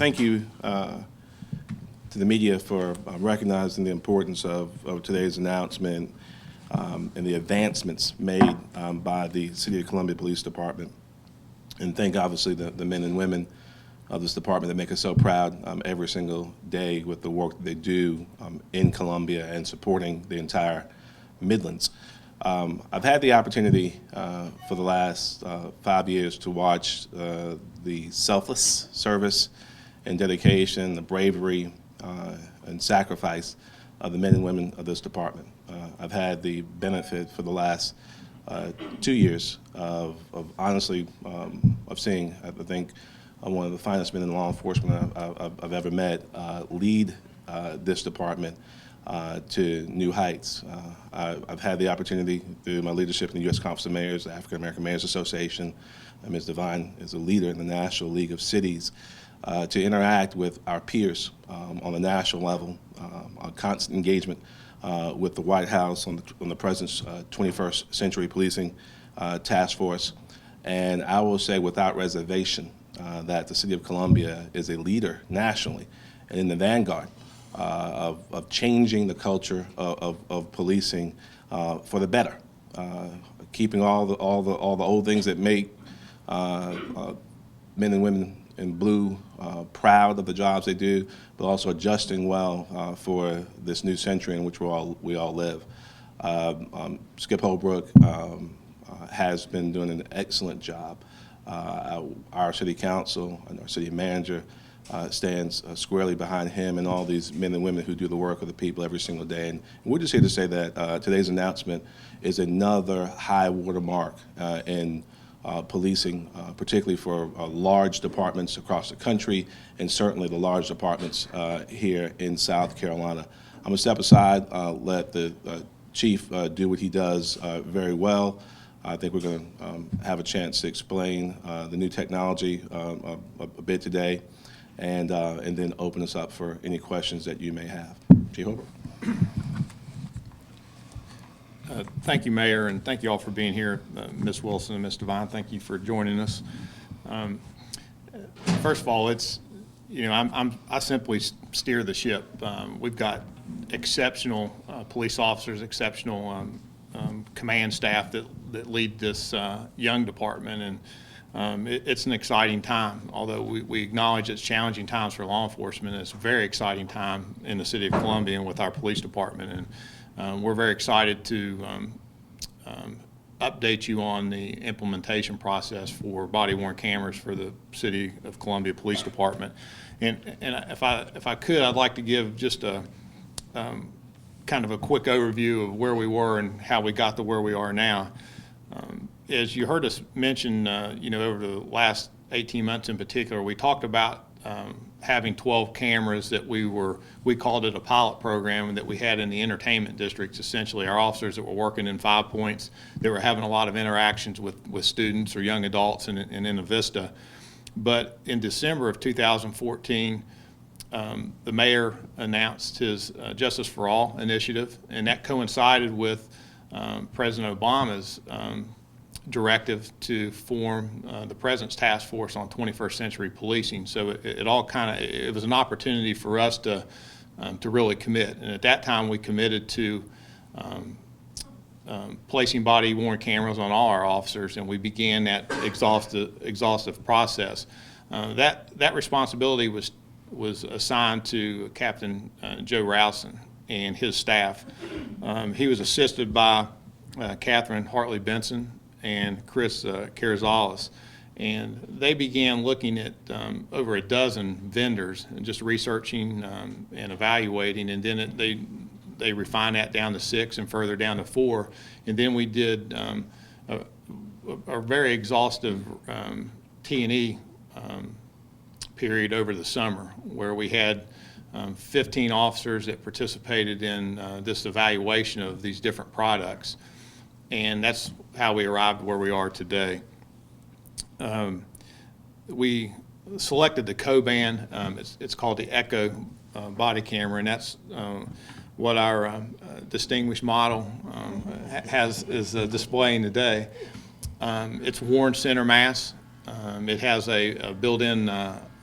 thank you to the media for recognizing the importance of today's announcement and the advancements made by the City of Columbia Police Department. And thank, obviously, the men and women of this department that make us so proud every single day with the work that they do in Columbia and supporting the entire Midlands. I've had the opportunity for the last 5 years to watch the selfless service and dedication, the bravery and sacrifice of the men and women of this department. I've had the benefit for the last 2 years of honestly of seeing, I think, one of the finest men in law enforcement I've ever met lead this department to new heights. I've had the opportunity through my leadership in the U.S. Conference of Mayors, the African American Mayors Association, Ms. Devine is a leader in the National League of Cities, to interact with our peers on the national level, on constant engagement with the White House on the President's 21st Century Policing Task Force. And I will say without reservation that the City of Columbia is a leader nationally and in the vanguard of changing the culture of policing for the better, keeping all the old things that make men and women in blue proud of the jobs they do, but also adjusting well for this new century in which we all live. Skip Holbrook has been doing an excellent job. Our city council and our city manager stands squarely behind him and all these men and women who do the work of the people every single day. And we're just here to say that today's announcement is another high watermark in policing, particularly for large departments across the country and certainly the large departments here in South Carolina. I'm going to step aside, let the chief do what he does very well. I think we're going to have a chance to explain the new technology a bit today, and then open us up for any questions that you may have. Chief Holbrook. Thank you, Mayor, and thank you all for being here. Ms. Wilson and Ms. Devine, thank you for joining us. First of all, it's, you know, I simply steer the ship. We've got exceptional police officers, exceptional command staff that lead this young department, and it's an exciting time. Although we acknowledge it's challenging times for law enforcement, it's a very exciting time in the City of Columbia and with our police department. And we're very excited to update you on the implementation process for body-worn cameras for the City of Columbia Police Department. And if I could, I'd like to give just a kind of a quick overview of where we were and how we got to where we are now. As you heard us mention, you know, over the last 18 months in particular, we talked about having 12 cameras that we called it a pilot program, and that we had in the entertainment districts. Essentially, our officers that were working in 5 Points, they were having a lot of interactions with students or young adults and in a Vista. But in December of 2014, the mayor announced his Justice for All initiative, and that coincided with President Obama's directive to form the President's Task Force on 21st Century Policing. So it all it was an opportunity for us to really commit. And at that time, we committed to placing body-worn cameras on all our officers, and we began that exhaustive process. That responsibility was assigned to Captain Joe Rowson and his staff. He was assisted by Catherine Hartley Benson and Chris Carrizales, and they began looking at over a dozen vendors and just researching and evaluating, and then they refined that down to 6 and further down to 4, and then we did a very exhaustive T&E period over the summer, where we had 15 officers that participated in this evaluation of these different products. And that's how we arrived where we are today. We selected the Coban, it's called the Echo body camera, and that's what our distinguished model is displaying today. It's worn center mass. It has a built-in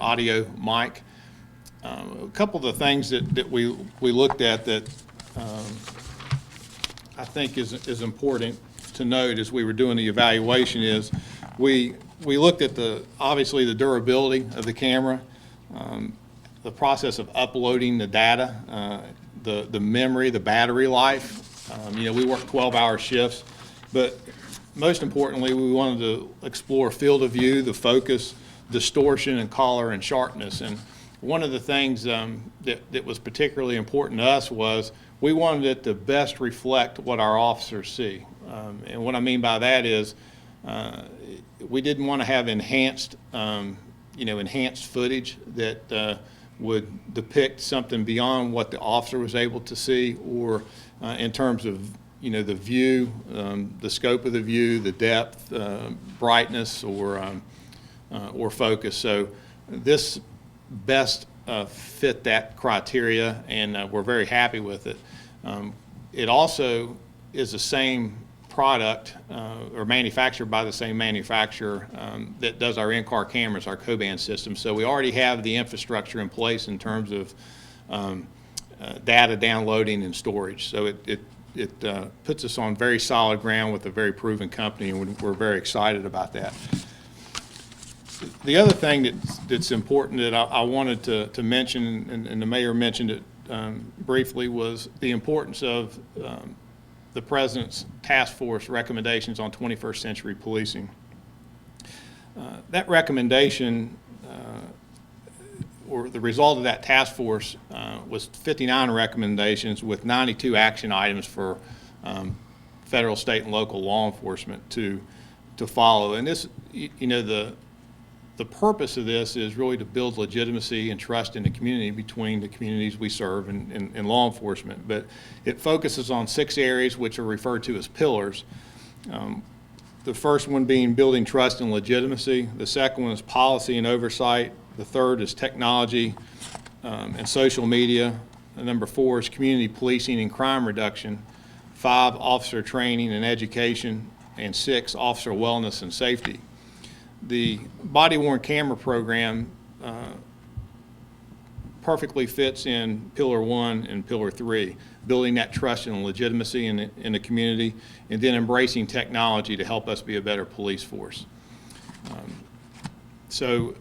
audio mic. A couple of the things that we looked at that I think is important to note as we were doing the evaluation is we looked at obviously the durability of the camera, the process of uploading the data, the memory, the battery life. We work 12-hour shifts, but most importantly, we wanted to explore field of view, the focus, distortion, and color and sharpness. And one of the things that was particularly important to us was we wanted it to best reflect what our officers see. And what I mean by that is we didn't want to have enhanced footage that would depict something beyond what the officer was able to see, or in terms of the view, the scope of the view, the depth, brightness, or focus. So this best fit that criteria, and we're very happy with it. It also is the same product or manufactured by the same manufacturer that does our in-car cameras, our co-band system. So we already have the infrastructure in place in terms of data downloading and storage. So it puts us on very solid ground with a very proven company, and we're very excited about that. The other thing that's important that I wanted to mention, and the mayor mentioned it briefly, was the importance of the President's task force recommendations on 21st century policing. That recommendation, or the result of that task force, was 59 recommendations with 92 action items for federal, state, and local law enforcement to follow. And this, the purpose of this is really to build legitimacy and trust in the community between the communities we serve and law enforcement. But it focuses on 6 areas which are referred to as pillars. The first one being building trust and legitimacy. The second one is policy and oversight. The third is technology and social media. And number 4 is community policing and crime reduction. 5, officer training and education. And 6, officer wellness and safety. The body-worn camera program perfectly fits in Pillar 1 and Pillar 3, building that trust and legitimacy in the community, and then embracing technology to help us be a better police force. So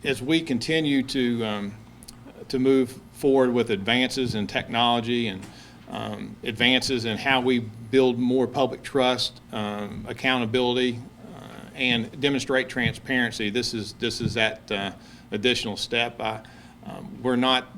as we continue to move forward with advances in technology and advances in how we build more public trust, accountability, and demonstrate transparency, this is that additional step.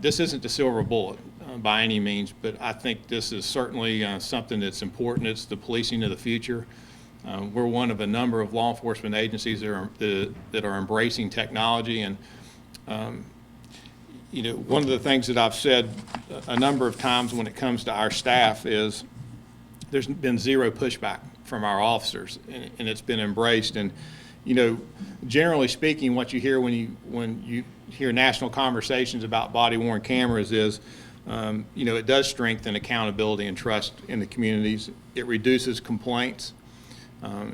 This isn't the silver bullet by any means, but I think this is certainly something that's important. It's the policing of the future. We're one of a number of law enforcement agencies that are embracing technology, and one of the things that I've said a number of times when it comes to our staff is there's been zero pushback from our officers, and it's been embraced. And generally speaking, what you hear when you hear national conversations about body-worn cameras is, it does strengthen accountability and trust in the communities. It reduces complaints.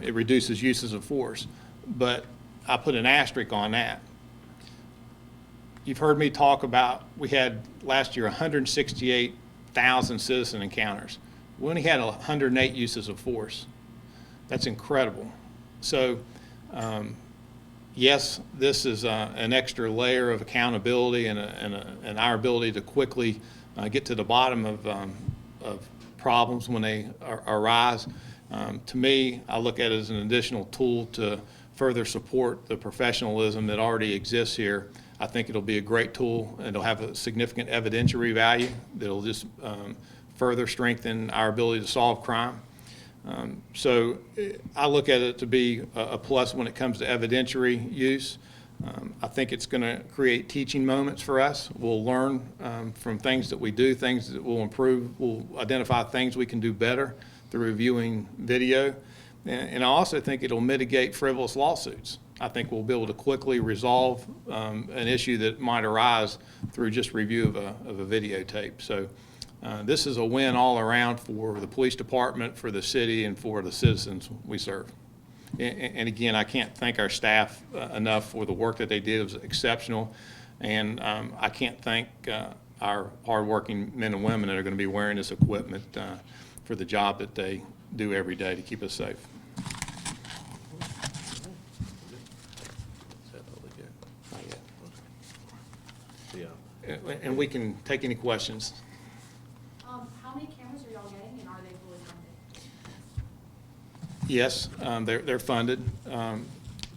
It reduces uses of force. But I put an asterisk on that. You've heard me talk about, we had last year 168,000 citizen encounters. We only had 108 uses of force. That's incredible. So, yes, this is an extra layer of accountability and our ability to quickly get to the bottom of problems when they arise. To me, I look at it as an additional tool to further support the professionalism that already exists here. I think it'll be a great tool, and it'll have a significant evidentiary value that'll just further strengthen our ability to solve crime. So I look at it to be a plus when it comes to evidentiary use. I think it's going to create teaching moments for us. We'll learn from things that we do, things that will improve. We'll identify things we can do better through reviewing video. And I also think it'll mitigate frivolous lawsuits. I think we'll be able to quickly resolve an issue that might arise through just review of a videotape. So this is a win all around for the police department, for the city, and for the citizens we serve. And again, I can't thank our staff enough for the work that they did. It was exceptional. And I can't thank our hardworking men and women that are going to be wearing this equipment for the job that they do every day to keep us safe. And we can take any questions. How many cameras are y'all getting, and are they fully funded? Yes, they're funded.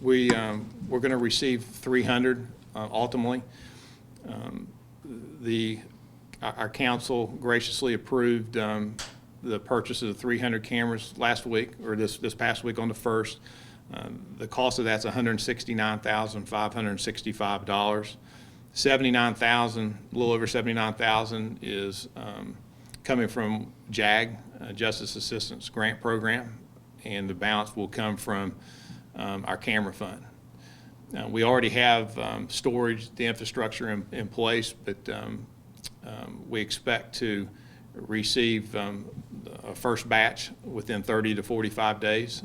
We're going to receive 300 ultimately. Our council graciously approved the purchase of 300 cameras last week, or this past week on the 1st. The cost of that's $169,565. $79,000, a little over $79,000 is coming from JAG, Justice Assistance Grant Program, and the balance will come from our camera fund. We already have storage, the infrastructure in place, but we expect to receive a first batch within 30 to 45 days.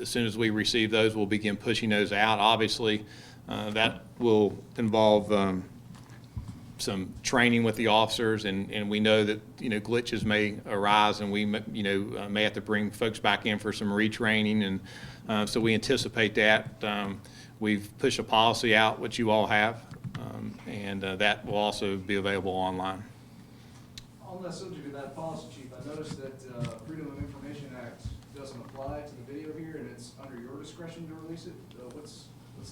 As soon as we receive those, we'll begin pushing those out. Obviously, that will involve some training with the officers, and we know that, you know, glitches may arise, and we may have to bring folks back in for some retraining, and so we anticipate that. We've pushed a policy out, which you all have, and that will also be available online. On that subject of that policy, Chief, I noticed that Freedom of Information Act doesn't apply to the video here, and it's under your discretion to release it. What's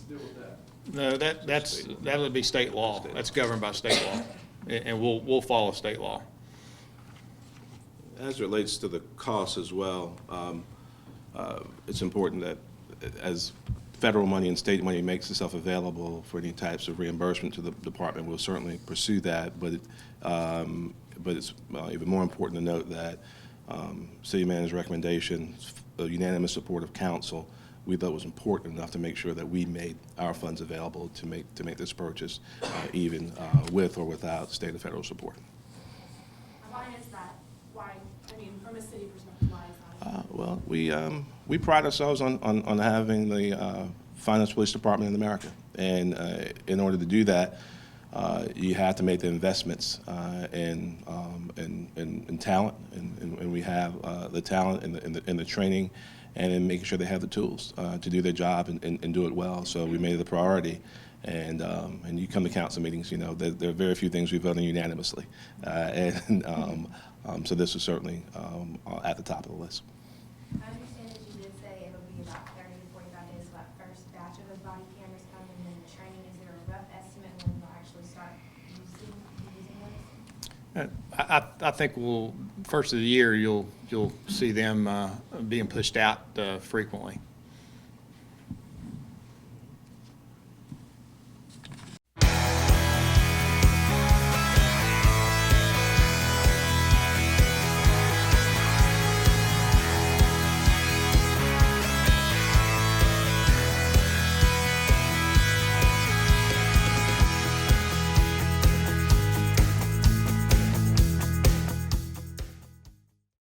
the deal with that? No, that would be state law. That's governed by state law, and we'll follow state law. As it relates to the costs as well, it's important that as federal money and state money makes itself available for any types of reimbursement to the department, we'll certainly pursue that. But it's even more important to note that City Manager's recommendation, unanimous support of council, we thought was important enough to make sure that we made our funds available to make this purchase, even with or without state and federal support. Why is that? Why? I mean, from a city perspective, why is that? Well, we pride ourselves on having the finest police department in America, and in order to do that, you have to make the investments in talent, and we have the talent and the training, and in making sure they have the tools to do their job and do it well. So we made it a priority. And you come to council meetings, you know, there are very few things we vote on unanimously. So this was certainly at the top of the list. I understand that you did say it'll be about 30 to 45 days for that first batch of those body cameras coming, and then the training. Is there a rough estimate when you'll actually start using those? I think first of the year, you'll see them being pushed out frequently.